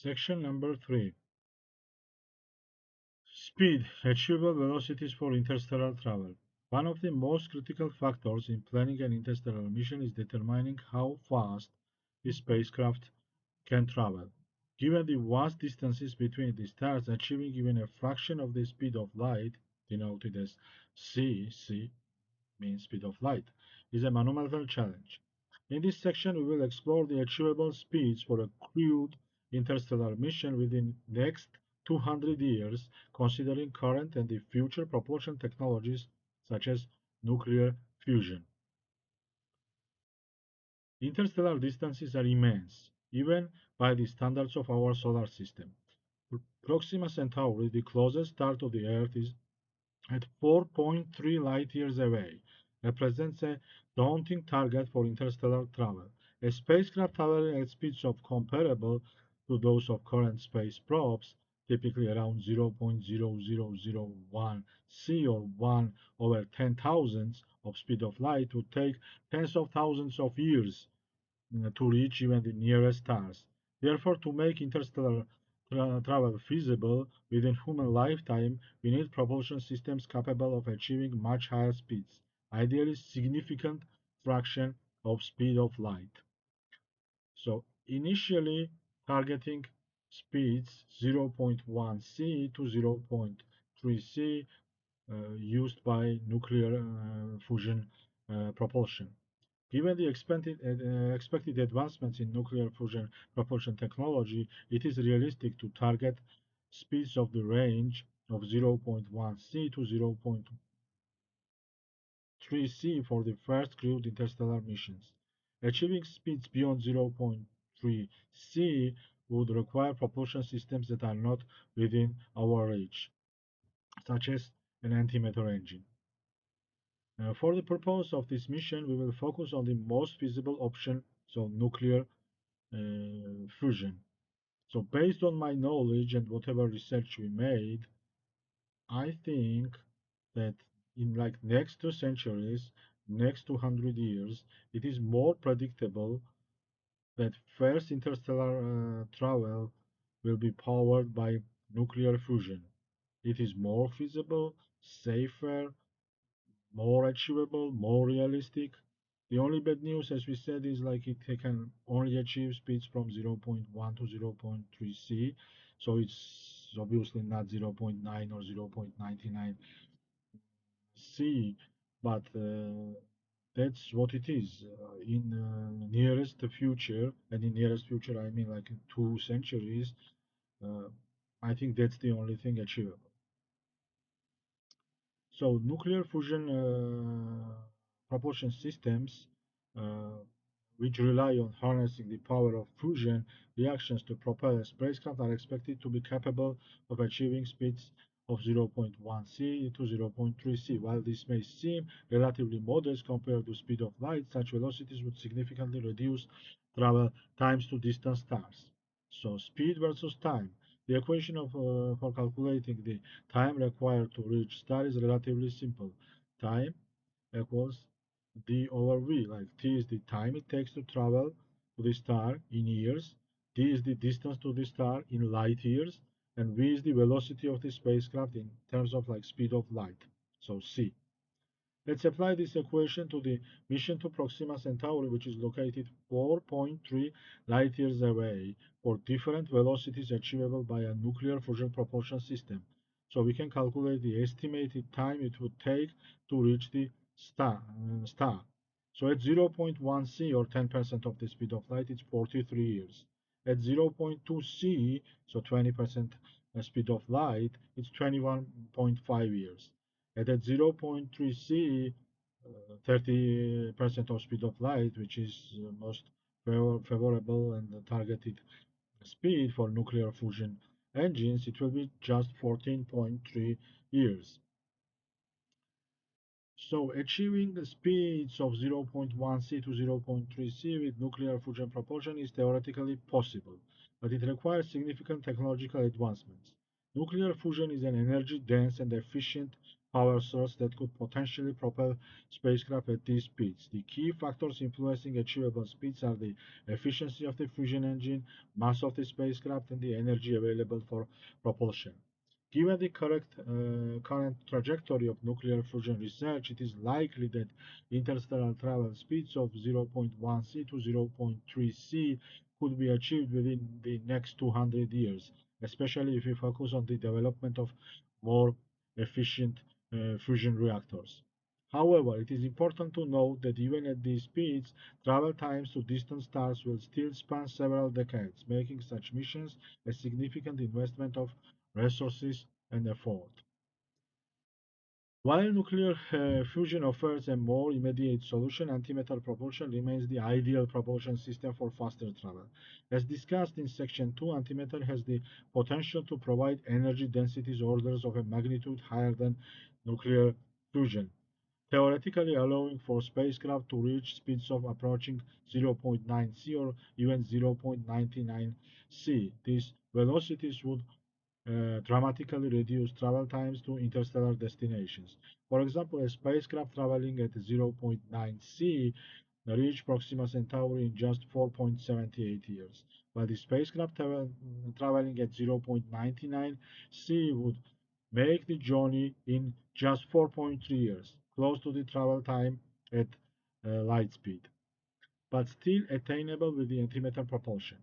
Section number 3. Speed, achievable velocities for interstellar travel. One of the most critical factors in planning an interstellar mission is determining how fast the spacecraft can travel. Given the vast distances between the stars, achieving even a fraction of the speed of light, denoted as c means speed of light, is a monumental challenge. In this section, we will explore the achievable speeds for a crewed interstellar mission within the next 200 years, considering current and the future propulsion technologies such as nuclear fusion. Interstellar distances are immense, even by the standards of our solar system. Proxima Centauri, the closest star to the Earth, is at 4.3 light-years away, represents a daunting target for interstellar travel. A spacecraft traveling at speeds of comparable to those of current space probes, typically around 0.0001 c or 1 over 10,000 of speed of light, would take tens of thousands of years to reach even the nearest stars. Therefore, to make interstellar travel feasible within human lifetime, we need propulsion systems capable of achieving much higher speeds, ideally significant fraction of speed of light. So initially targeting speeds 0.1 c to 0.3 c used by nuclear fusion propulsion. Given the expected advancements in nuclear fusion propulsion technology, it is realistic to target speeds of the range of 0.1 c to 0.3 c for the first crewed interstellar missions. Achieving speeds beyond 0.3 c would require propulsion systems that are not within our reach, such as an antimatter engine. For the purpose of this mission, we will focus on the most feasible option, so nuclear fusion. So based on my knowledge and whatever research we made, I think that in like next 2 centuries, next 200 years, it is more predictable that first interstellar travel will be powered by nuclear fusion. It is more feasible, safer, more achievable, more realistic. The only bad news, as we said, is like it can only achieve speeds from zero point 0.1 to 0.3 c, so it's obviously not zero point 0.9 or 0.99 c, but that's what it is. In nearest future, and in nearest future I mean like in 2 centuries, uh, I think that's the only thing achievable. So nuclear fusion propulsion systems, uh, which rely on harnessing the power of fusion reactions to propel a spacecraft, are expected to be capable of achieving speeds of 0.1 c to 0.3 c. While this may seem relatively modest compared to speed of light, such velocities would significantly reduce travel times to distant stars. So speed versus time. The equation for calculating the time required to reach star is relatively simple. Time equals d over v. Like t is the time it takes to travel to the star in years, d is the distance to the star in light years, and v is the velocity of the spacecraft in terms of like speed of light. So c. Let's apply this equation to the mission to Proxima Centauri, which is located 4.3 light-years away, for different velocities achievable by a nuclear fusion propulsion system. So we can calculate the estimated time it would take to reach the star. So at 0.1 c, or 10% of the speed of light, it's 43 years. At 0.2 c, so 20% speed of light, it's 21.5 years. And at 0.3 c, 30% of speed of light, which is most favorable and targeted speed for nuclear fusion engines, it will be just 14.3 years. So achieving the speeds of 0.1 c to 0.3 c with nuclear fusion propulsion is theoretically possible, but it requires significant technological advancements. Nuclear fusion is an energy-dense and efficient power source that could potentially propel spacecraft at these speeds. The key factors influencing achievable speeds are the efficiency of the fusion engine, mass of the spacecraft, and the energy available for propulsion. Given the current trajectory of nuclear fusion research, it is likely that interstellar travel speeds of 0.1 c to 0.3 c could be achieved within the next 200 years, especially if we focus on the development of more efficient fusion reactors. However, it is important to note that even at these speeds, travel times to distant stars will still span several decades, making such missions a significant investment of resources and effort. While nuclear fusion offers a more immediate solution, antimatter propulsion remains the ideal propulsion system for faster travel. As discussed in Section 2, antimatter has the potential to provide energy densities orders of a magnitude higher than nuclear fusion, theoretically allowing for spacecraft to reach speeds of approaching 0.9 c or even 0.99 c. These velocities would dramatically reduce travel times to interstellar destinations. For example, a spacecraft traveling at zero point 0.9 c reached Proxima Centauri in just 4.78 years, while the spacecraft traveling at 0.99 c would make the journey in just 4.3 years, close to the travel time at light speed, but still attainable with the antimatter propulsion.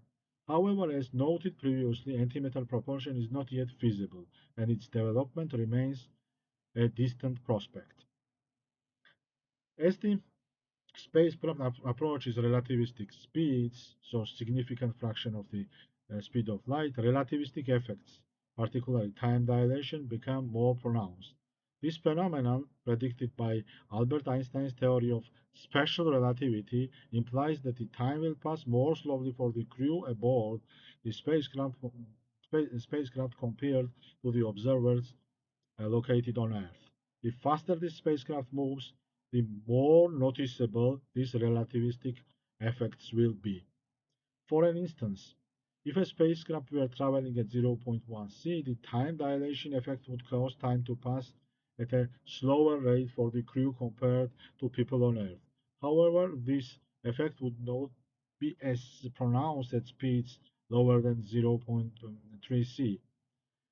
However, as noted previously, antimatter propulsion is not yet feasible, and its development remains a distant prospect. As the spacecraft approaches relativistic speeds, so significant fraction of the speed of light, relativistic effects, particularly time dilation, become more pronounced. This phenomenon, predicted by Albert Einstein's theory of special relativity, implies that the time will pass more slowly for the crew aboard the spacecraft compared to the observers located on Earth. The faster the spacecraft moves, the more noticeable these relativistic effects will be. For an instance, if a spacecraft were traveling at 0.1 c, the time dilation effect would cause time to pass at a slower rate for the crew compared to people on Earth. However, this effect would not be as pronounced at speeds lower than 0.3 c,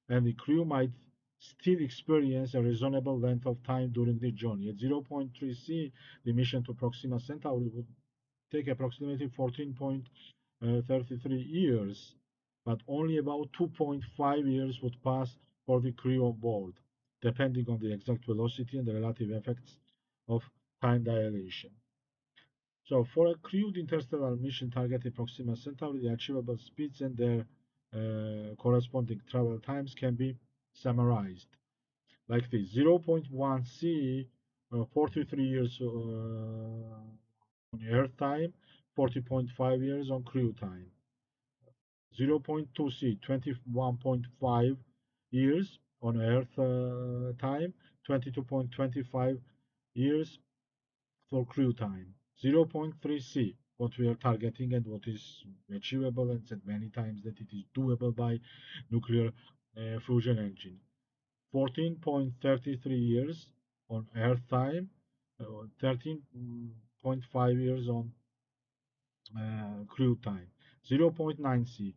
and the crew might still experience a reasonable length of time during the journey. At 0.3 c, the mission to Proxima Centauri would take approximately 14.33 years, but only about 2.5 years would pass for the crew on board, depending on the exact velocity and the relative effects of time dilation. So, for a crewed interstellar mission targeting Proxima Centauri, the achievable speeds and their corresponding travel times can be summarized like this: 0.1 c, 43 years on Earth time, 40.5 years on crew time. 0.2 c, 21.5 years on Earth time, 22.25 years for crew time. 0.3 c, what we are targeting and what is achievable, and said many times that it is doable by nuclear fusion engine. 14.33 years on Earth time, 13.5 years on crew time. 0.9 c,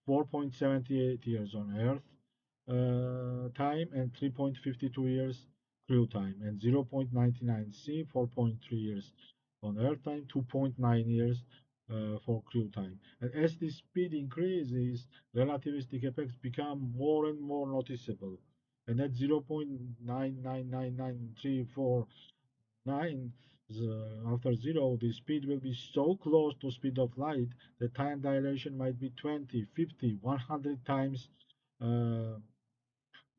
4.78 years on Earth time and 3.52 years crew time, and 0.99 c, 4.3 years on Earth time, 2.9 years for crew time. And as the speed increases, relativistic effects become more and more noticeable. And at 0.9999349 after zero, the speed will be so close to speed of light that time dilation might be 20, 50, 100 times uh,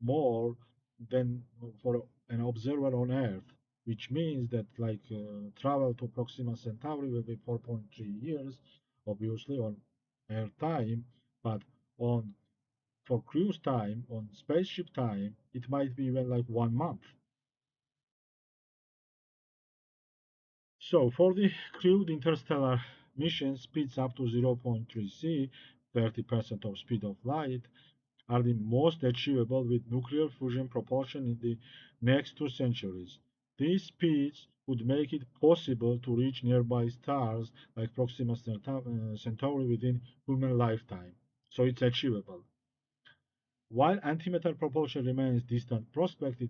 more than for an observer on Earth, which means that travel to Proxima Centauri will be 4.3 years, obviously on Earth time, but on for cruise time, on spaceship time, it might be even like 1 month. So for the crewed interstellar mission speeds up to 0.3 c, 30% of speed of light, are the most achievable with nuclear fusion propulsion in the next 2 centuries. These speeds would make it possible to reach nearby stars like Proxima Centauri within human lifetime. So it's achievable. While antimatter propulsion remains distant prospect,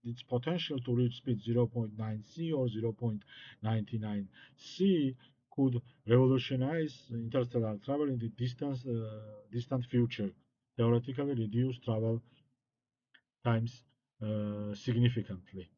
its potential to reach speed 0.9 c or 0.99 c could revolutionize interstellar travel in the distant future, theoretically reduce travel times significantly.